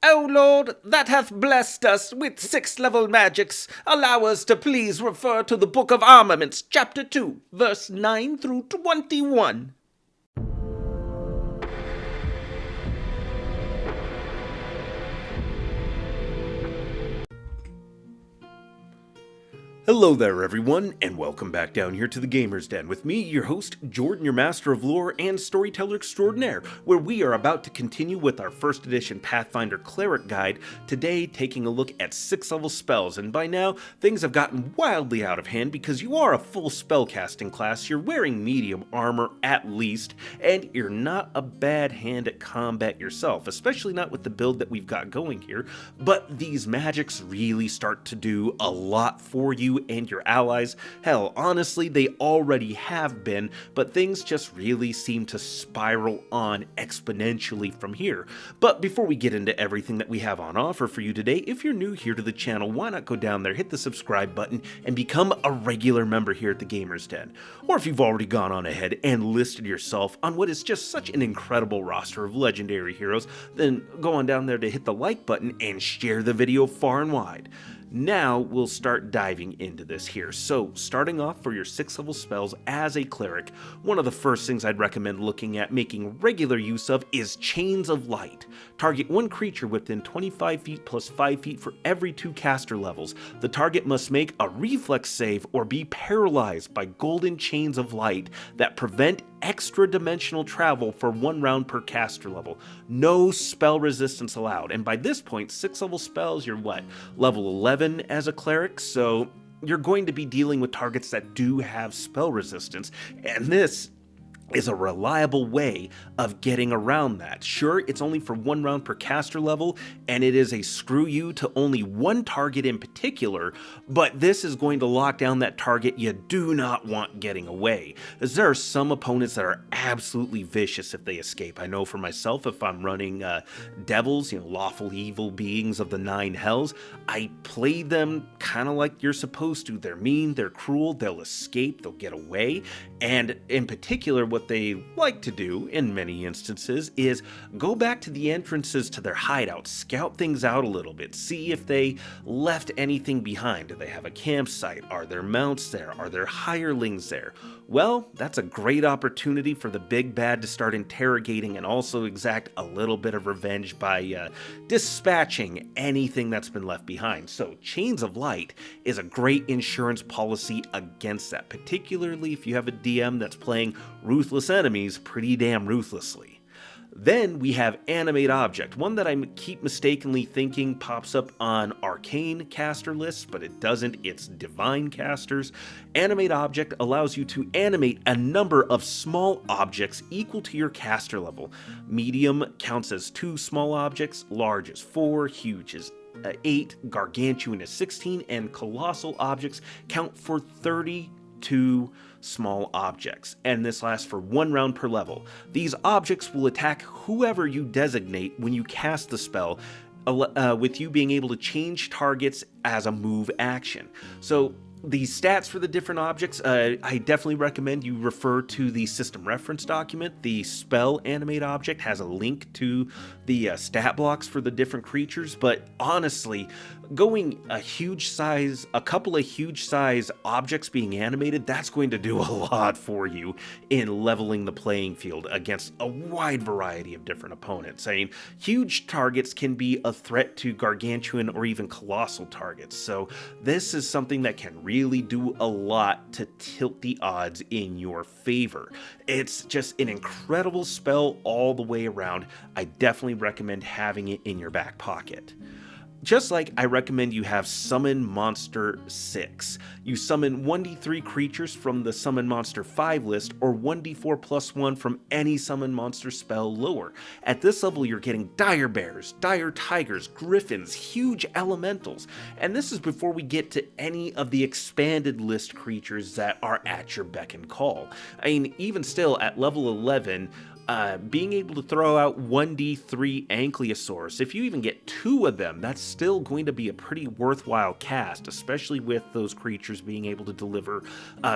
O Lord, that hath blessed us with 6th level magics, allow us to please refer to the Book of Armaments, chapter 2, verse 9 through 21. Hello there everyone, and welcome back down here to the Gamer's Den with me, your host, Jordan, your Master of Lore and Storyteller Extraordinaire, where we are about to continue with our 1st edition Pathfinder Cleric guide, today taking a look at 6th level spells, and by now, things have gotten wildly out of hand because you are a full spellcasting class, you're wearing medium armor at least, and you're not a bad hand at combat yourself, especially not with the build that we've got going here, but these magics really start to do a lot for you and your allies. Hell, honestly, they already have been, but things just really seem to spiral on exponentially from here. But before we get into everything that we have on offer for you today, if you're new here to the channel, why not go down there, hit the subscribe button, and become a regular member here at the Gamer's Den. Or if you've already gone on ahead and listed yourself on what is just such an incredible roster of legendary heroes, then go on down there to hit the like button and share the video far and wide. Now we'll start diving into this here. So starting off for your 6th level spells as a cleric, one of the first things I'd recommend looking at making regular use of is Chains of Light. Target one creature within 25 feet plus 5 feet for every 2 caster levels. The target must make a reflex save or be paralyzed by golden chains of light that prevent extra dimensional travel for 1 round per caster level. No spell resistance allowed. And by this point, 6th level spells, you're what? Level 11 as a cleric, so you're going to be dealing with targets that do have spell resistance, and this is a reliable way of getting around that. Sure, it's only for 1 round per caster level, and it is a screw you to only one target in particular, but this is going to lock down that target you do not want getting away, as there are some opponents that are absolutely vicious if they escape. I know for myself, if I'm running devils, lawful evil beings of the 9 hells, I play them kind of like you're supposed to. They're mean, they're cruel, they'll escape, they'll get away, and in particular, what they like to do in many instances is go back to the entrances to their hideouts, scout things out a little bit, see if they left anything behind. Do they have a campsite? Are there mounts there? Are there hirelings there? Well, that's a great opportunity for the big bad to start interrogating and also exact a little bit of revenge by dispatching anything that's been left behind. So Chains of Light is a great insurance policy against that, particularly if you have a DM that's playing ruthless enemies pretty damn ruthlessly. Then we have Animate Object, one that I keep mistakenly thinking pops up on Arcane caster lists, but it doesn't, it's Divine casters. Animate Object allows you to animate a number of small objects equal to your caster level. Medium counts as 2 small objects, large is 4, huge is 8, gargantuan is 16, and colossal objects count for 32 small objects, and this lasts for 1 round per level. These objects will attack whoever you designate when you cast the spell, with you being able to change targets as a move action. So the stats for the different objects, I definitely recommend you refer to the system reference document. The spell Animate Object has a link to the stat blocks for the different creatures, but honestly, going a couple of huge size objects being animated, that's going to do a lot for you in leveling the playing field against a wide variety of different opponents. I mean, huge targets can be a threat to gargantuan or even colossal targets, so this is something that can really do a lot to tilt the odds in your favor. It's just an incredible spell all the way around. I definitely recommend having it in your back pocket. Just like I recommend you have Summon Monster 6. You summon 1d3 creatures from the Summon Monster 5 list, or 1d4 plus 1 from any Summon Monster spell lower. At this level, you're getting Dire Bears, Dire Tigers, Griffins, huge elementals, and this is before we get to any of the expanded list creatures that are at your beck and call. I mean, even still, at level 11, being able to throw out 1d3 Ankylosaurus, if you even get 2 of them, that's still going to be a pretty worthwhile cast, especially with those creatures being able to deliver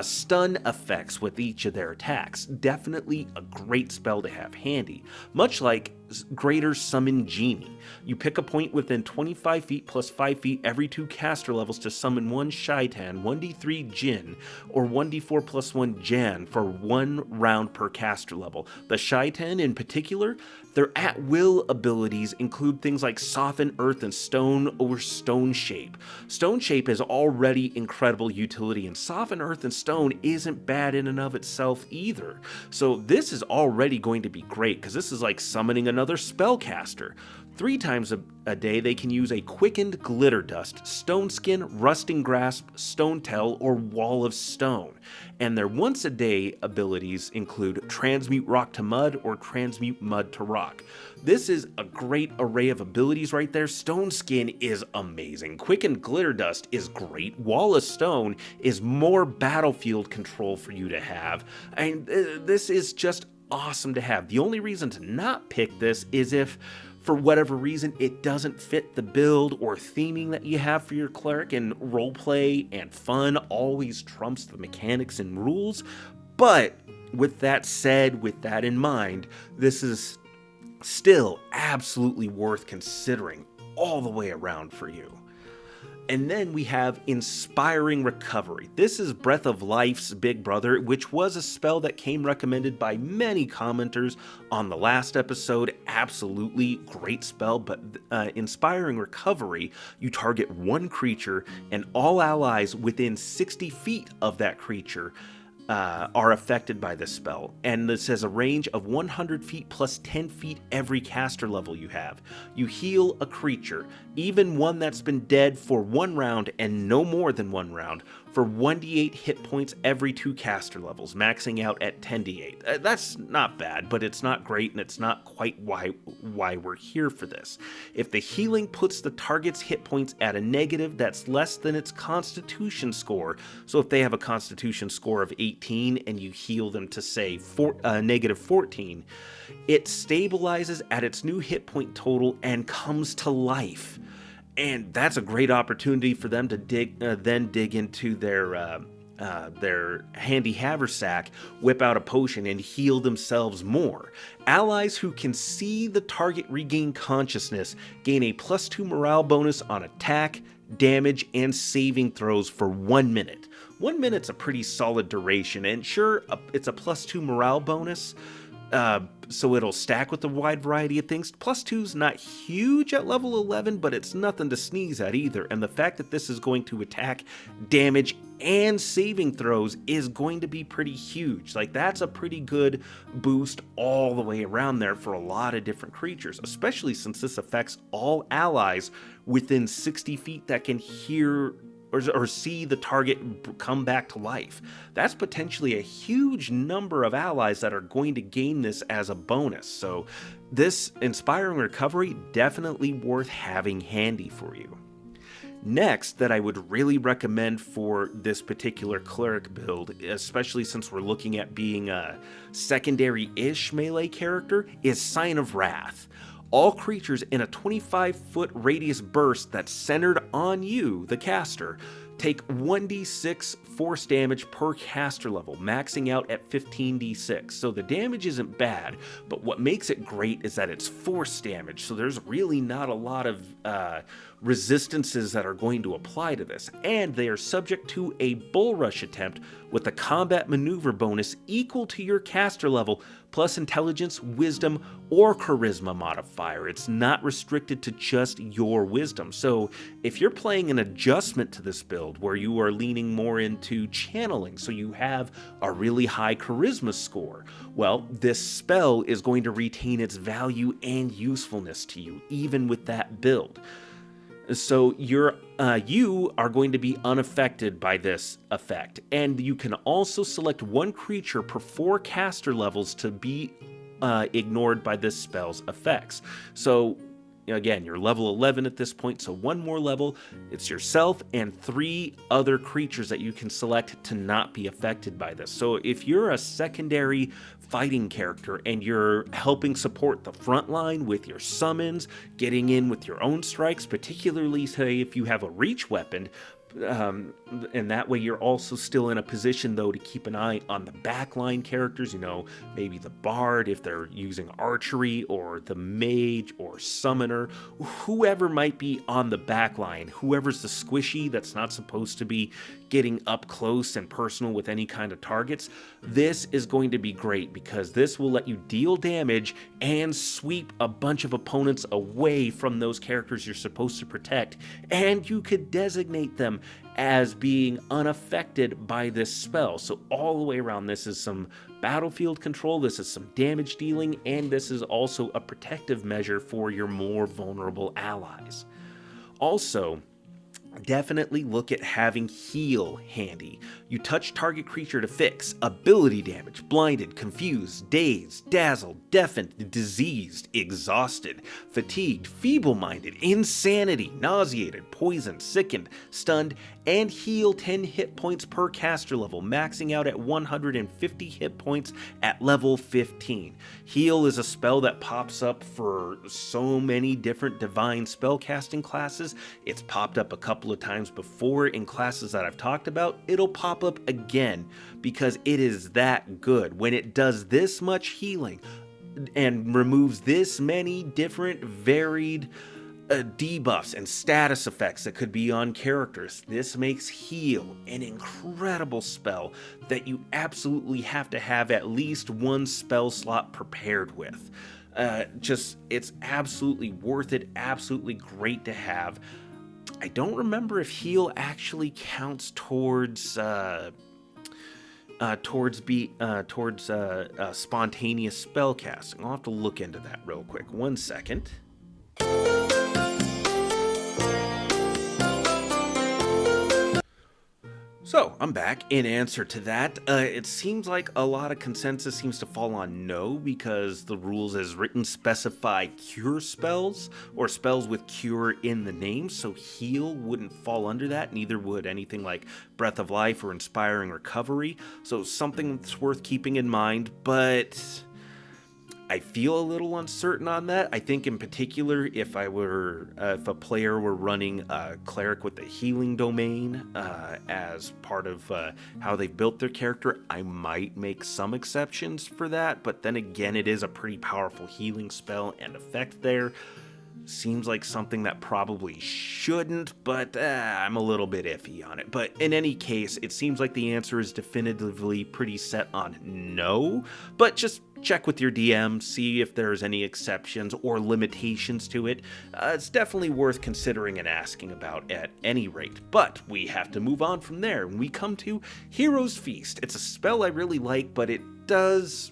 stun effects with each of their attacks. Definitely a great spell to have handy. Much like Greater Summon Genie. You pick a point within 25 feet plus 5 feet every 2 caster levels to summon 1 Shaitan, 1d3 Jinn, or 1d4 plus 1 Jan for 1 round per caster level. The Shaitan in particular, their at-will abilities include things like Soften Earth and Stone or Stone Shape. Stone Shape is already incredible utility, and Soften Earth and Stone isn't bad in and of itself either. So this is already going to be great, because this is like summoning another spellcaster. 3 times a day they can use a Quickened Glitter Dust, Stone Skin, Rusting Grasp, Stone Tell, or Wall of Stone. And their once a day abilities include Transmute Rock to Mud or Transmute Mud to Rock. This is a great array of abilities right there. Stone Skin is amazing. Quickened Glitter Dust is great. Wall of Stone is more battlefield control for you to have. And this is just awesome to have. The only reason to not pick this is if, for whatever reason, it doesn't fit the build or theming that you have for your cleric, and roleplay and fun always trumps the mechanics and rules. But with that said, with that in mind, this is still absolutely worth considering all the way around for you. And then we have Inspiring Recovery. This is Breath of Life's big brother, which was a spell that came recommended by many commenters on the last episode. Absolutely great spell, but Inspiring Recovery, you target 1 creature and all allies within 60 feet of that creature are affected by this spell, and this has a range of 100 feet plus 10 feet every caster level you have. You heal a creature, even one that's been dead for 1 round and no more than 1 round, for 1d8 hit points every 2 caster levels, maxing out at 10d8. That's not bad, but it's not great, and it's not quite why we're here for this. If the healing puts the target's hit points at a negative that's less than its constitution score, so if they have a constitution score of 18 and you heal them to, say, negative 14, it stabilizes at its new hit point total and comes to life. And that's a great opportunity for them to then dig into their handy haversack, whip out a potion, and heal themselves more. Allies who can see the target regain consciousness gain a +2 morale bonus on attack, damage, and saving throws for 1 minute. 1 minute's a pretty solid duration, and sure, it's a +2 morale bonus, so it'll stack with a wide variety of things. +2's not huge at level 11, but it's nothing to sneeze at either, and the fact that this is going to attack, damage, and saving throws is going to be pretty huge. Like, that's a pretty good boost all the way around there for a lot of different creatures, especially since this affects all allies within 60 feet that can hear or see the target come back to life. That's potentially a huge number of allies that are going to gain this as a bonus. So this Inspiring Recovery, definitely worth having handy for you. Next, that I would really recommend for this particular cleric build, especially since we're looking at being a secondary-ish melee character, is Sign of Wrath. All creatures in a 25-foot radius burst that's centered on you, the caster, take 1d6 force damage per caster level, maxing out at 15d6. So the damage isn't bad, but what makes it great is that it's force damage, so there's really not a lot of resistances that are going to apply to this, and they are subject to a bull rush attempt with a combat maneuver bonus equal to your caster level plus intelligence, wisdom, or charisma modifier. It's not restricted to just your wisdom. So if you're playing an adjustment to this build where you are leaning more into channeling, so you have a really high charisma score, well, this spell is going to retain its value and usefulness to you, even with that build. So you are going to be unaffected by this effect, and you can also select 1 creature per 4 caster levels to be ignored by this spell's effects. So again, you're level 11 at this point, so 1 more level, it's yourself and 3 other creatures that you can select to not be affected by this. So if you're a secondary fighting character and you're helping support the front line with your summons, getting in with your own strikes, particularly say if you have a reach weapon, And that way you're also still in a position, though, to keep an eye on the backline characters, maybe the bard if they're using archery, or the mage or summoner, whoever might be on the backline, whoever's the squishy that's not supposed to be getting up close and personal with any kind of targets. This is going to be great because this will let you deal damage and sweep a bunch of opponents away from those characters you're supposed to protect, and you could designate them as being unaffected by this spell. So all the way around, this is some battlefield control, this is some damage dealing, and this is also a protective measure for your more vulnerable allies. Also, definitely look at having heal handy. You touch target creature to fix ability damage, blinded, confused, dazed, dazzled, deafened, diseased, exhausted, fatigued, feeble-minded, insanity, nauseated, poisoned, sickened, stunned, and heal 10 hit points per caster level, maxing out at 150 hit points at level 15. Heal is a spell that pops up for so many different divine spellcasting classes. It's popped up a couple of times before in classes that I've talked about. It'll pop up again because it is that good. When it does this much healing and removes this many different varied debuffs and status effects that could be on characters, this makes heal an incredible spell that you absolutely have to have at least one spell slot prepared with. It's absolutely worth it, absolutely great to have. I don't remember if heal actually counts towards spontaneous spell casting. I'll have to look into that real quick. 1 second. So, I'm back. In answer to that, it seems like a lot of consensus seems to fall on no, because the rules as written specify cure spells, or spells with cure in the name, so heal wouldn't fall under that, neither would anything like Breath of Life or Inspiring Recovery, so something that's worth keeping in mind, but I feel a little uncertain on that. I think in particular, if a player were running a cleric with a healing domain as part of how they've built their character, I might make some exceptions for that. But then again, it is a pretty powerful healing spell and effect there. Seems like something that probably shouldn't, but I'm a little bit iffy on it. But in any case, it seems like the answer is definitively pretty set on no, but just check with your DM, see if there's any exceptions or limitations to it. It's definitely worth considering and asking about at any rate. But we have to move on from there, and we come to Hero's Feast. It's a spell I really like, but it has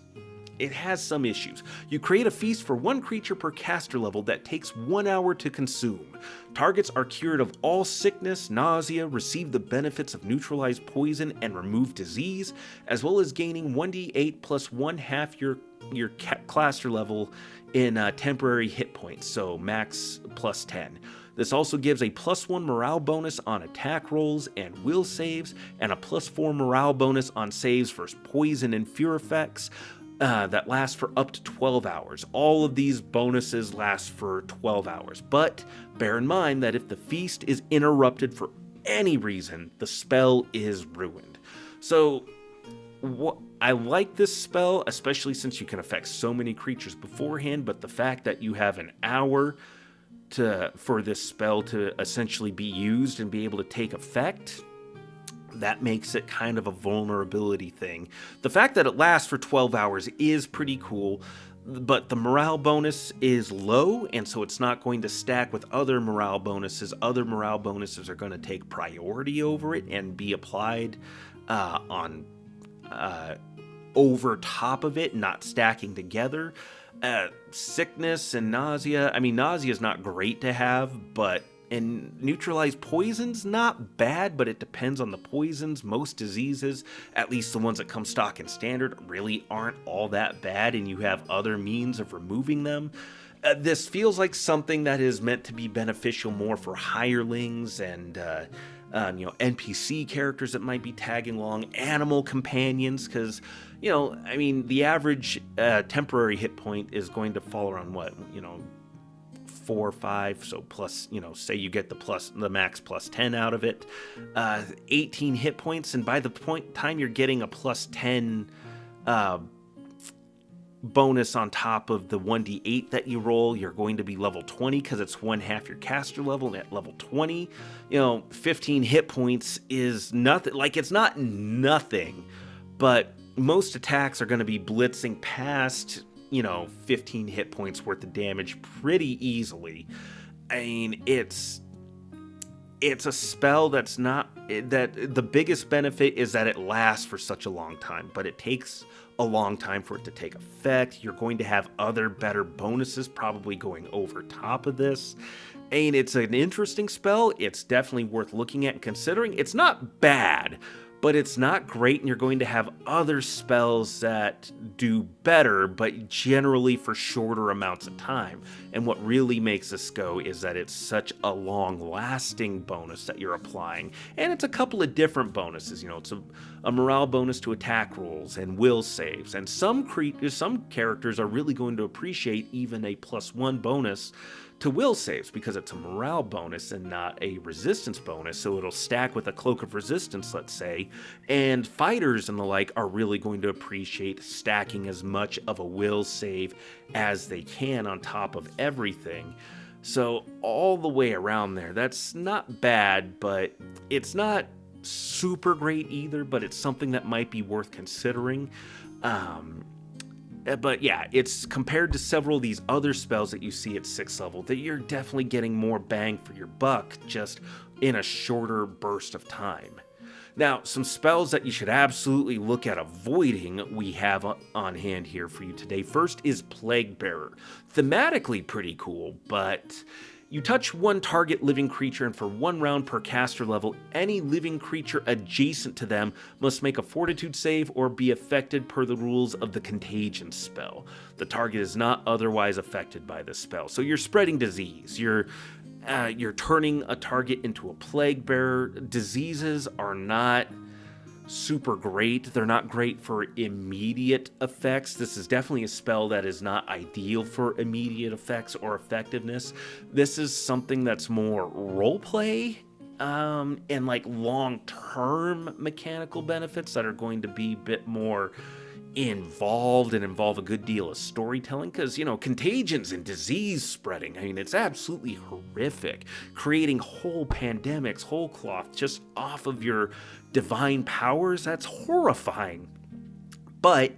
some issues. You create a feast for one creature per caster level that takes 1 hour to consume. Targets are cured of all sickness, nausea, receive the benefits of neutralize poison and remove disease, as well as gaining 1d8 plus 1/2 your caster level in temporary hit points, so max plus 10. This also gives a +1 morale bonus on attack rolls and will saves, and a +4 morale bonus on saves versus poison and fear effects. That lasts for up to 12 hours. All of these bonuses last for 12 hours, but bear in mind that if the feast is interrupted for any reason, the spell is ruined. So, I like this spell, especially since you can affect so many creatures beforehand, but the fact that you have an hour for this spell to essentially be used and be able to take effect, that makes it kind of a vulnerability thing. The fact that it lasts for 12 hours is pretty cool, but the morale bonus is low, and so it's not going to stack with other morale bonuses. Other morale bonuses are going to take priority over it and be applied over top of it, not stacking together. Sickness and nausea. I mean, nausea is not great to have, and neutralize poison's not bad, but it depends on the poisons. Most diseases, at least the ones that come stock in standard, really aren't all that bad, and you have other means of removing them. This feels like something that is meant to be beneficial more for hirelings and NPC characters that might be tagging along, animal companions, because the average temporary hit point is going to fall around 4 or 5, so plus, say you get the max plus 10 out of it, 18 hit points, and by the time you're getting a plus 10 bonus on top of the 1d8 that you roll, you're going to be level 20 because it's 1/2 your caster level, and at level 20, 15 hit points is nothing. Like, it's not nothing, but most attacks are going to be blitzing past 15 hit points worth of damage pretty easily. I mean, it's a spell that the biggest benefit is that it lasts for such a long time, but it takes a long time for it to take effect. You're going to have other better bonuses probably going over top of this. And it's an interesting spell. It's definitely worth looking at and considering. It's not bad, but it's not great, and you're going to have other spells that do better, but generally for shorter amounts of time. And what really makes this go is that it's such a long-lasting bonus that you're applying, and it's a couple of different bonuses. It's a morale bonus to attack rolls and will saves, and some characters are really going to appreciate even a +1 bonus to will saves because it's a morale bonus and not a resistance bonus, so it'll stack with a cloak of resistance, let's say, and fighters and the like are really going to appreciate stacking as much of a will save as they can on top of everything. So all the way around there, that's not bad, but it's not super great either, but it's something that might be worth considering. But yeah, it's compared to several of these other spells that you see at 6th level, that you're definitely getting more bang for your buck just in a shorter burst of time. Now, some spells that you should absolutely look at avoiding we have on hand here for you today. First is Plaguebearer. Thematically pretty cool, but you touch one target living creature, and for 1 round per caster level, any living creature adjacent to them must make a fortitude save or be affected per the rules of the contagion spell. The target is not otherwise affected by this spell. So you're spreading disease. You're turning a target into a plague bearer. Diseases are not super great. They're not great for immediate effects. This is definitely a spell that is not ideal for immediate effects or effectiveness. This is something that's more roleplay and like long-term mechanical benefits that are going to be a bit more involved and involve a good deal of storytelling, because contagions and disease spreading, I mean, it's absolutely horrific, creating whole pandemics, whole cloth just off of your divine powers. That's horrifying. But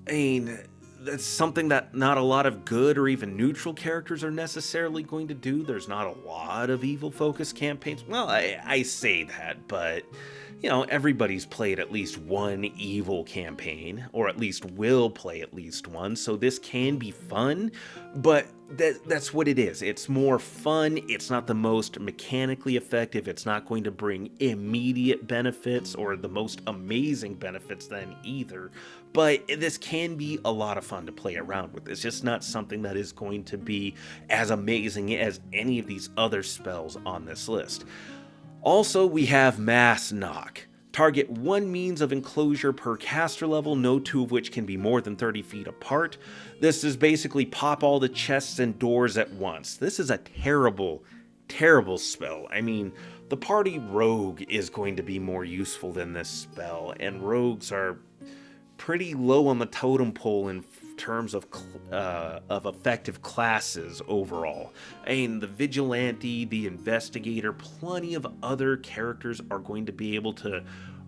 I mean, that's something that not a lot of good or even neutral characters are necessarily going to do. There's not a lot of evil focused campaigns. Well, I say that, but everybody's played at least one evil campaign, or at least will play at least one, so this can be fun, but that's what it is. It's more fun. It's not the most mechanically effective. It's not going to bring immediate benefits or the most amazing benefits then either, but this can be a lot of fun to play around with. It's just not something that is going to be as amazing as any of these other spells on this list. Also, we have Mass Knock. Target 1 means of enclosure per caster level, no 2 of which can be more than 30 feet apart. This is basically pop all the chests and doors at once. This is a terrible, terrible spell. I mean, the party rogue is going to be more useful than this spell, and rogues are pretty low on the totem pole in terms of effective classes overall. I mean, the vigilante, the investigator, plenty of other characters are going to be able to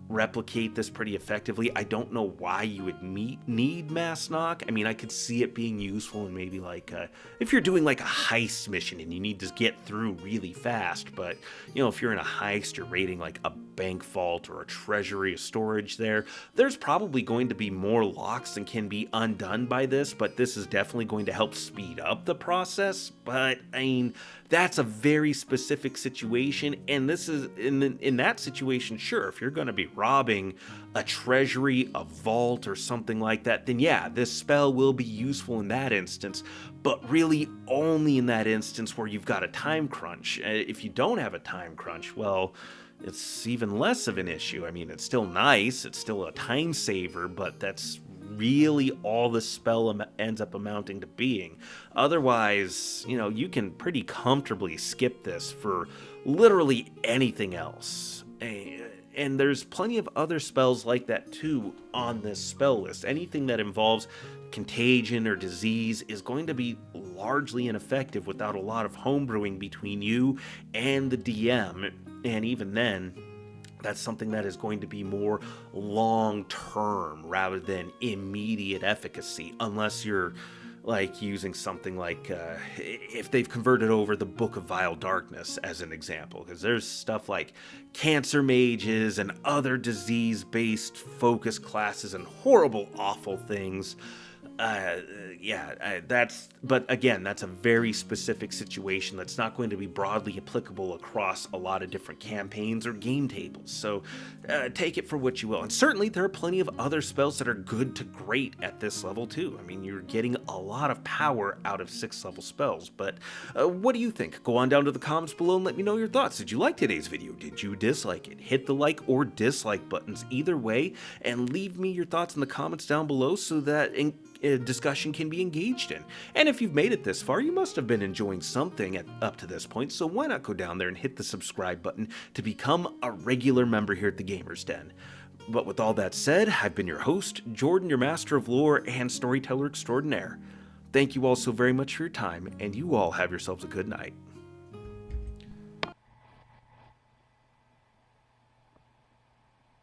replicate this pretty effectively. I don't know why you would need Mass Knock. I mean, I could see it being useful in maybe like if you're doing like a heist mission and you need to get through really fast, but if you're in a heist, you're raiding like a bank vault or a treasury, a storage there's probably going to be more locks than can be undone by this, but this is definitely going to help speed up the process. But I mean, that's a very specific situation, and this is in that situation, sure, if you're going to be robbing a treasury, a vault, or something like that, then yeah, this spell will be useful in that instance, but really only in that instance where you've got a time crunch. If you don't have a time crunch, well, it's even less of an issue. I mean, it's still nice, it's still a time saver, but that's really all the spell ends up amounting to being. Otherwise, you can pretty comfortably skip this for literally anything else. And there's plenty of other spells like that too on this spell list. Anything that involves contagion or disease is going to be largely ineffective without a lot of homebrewing between you and the DM. And even then, that's something that is going to be more long-term rather than immediate efficacy, unless you're like using something like if they've converted over the Book of Vile Darkness as an example, because there's stuff like cancer mages and other disease-based focus classes and horrible, awful things. But again, that's a very specific situation that's not going to be broadly applicable across a lot of different campaigns or game tables. So take it for what you will. And certainly there are plenty of other spells that are good to great at this level too. I mean, you're getting a lot of power out of 6th level spells. But what do you think? Go on down to the comments below and let me know your thoughts. Did you like today's video? Did you dislike it? Hit the like or dislike buttons either way, and leave me your thoughts in the comments down below so that discussion can be engaged in. And if you've made it this far, you must have been enjoying something up to this point, so why not go down there and hit the subscribe button to become a regular member here at the Gamers Den. But with all that said, I've been your host, Jordan, your Master of Lore and Storyteller Extraordinaire. Thank you all so very much for your time, and you all have yourselves a good night.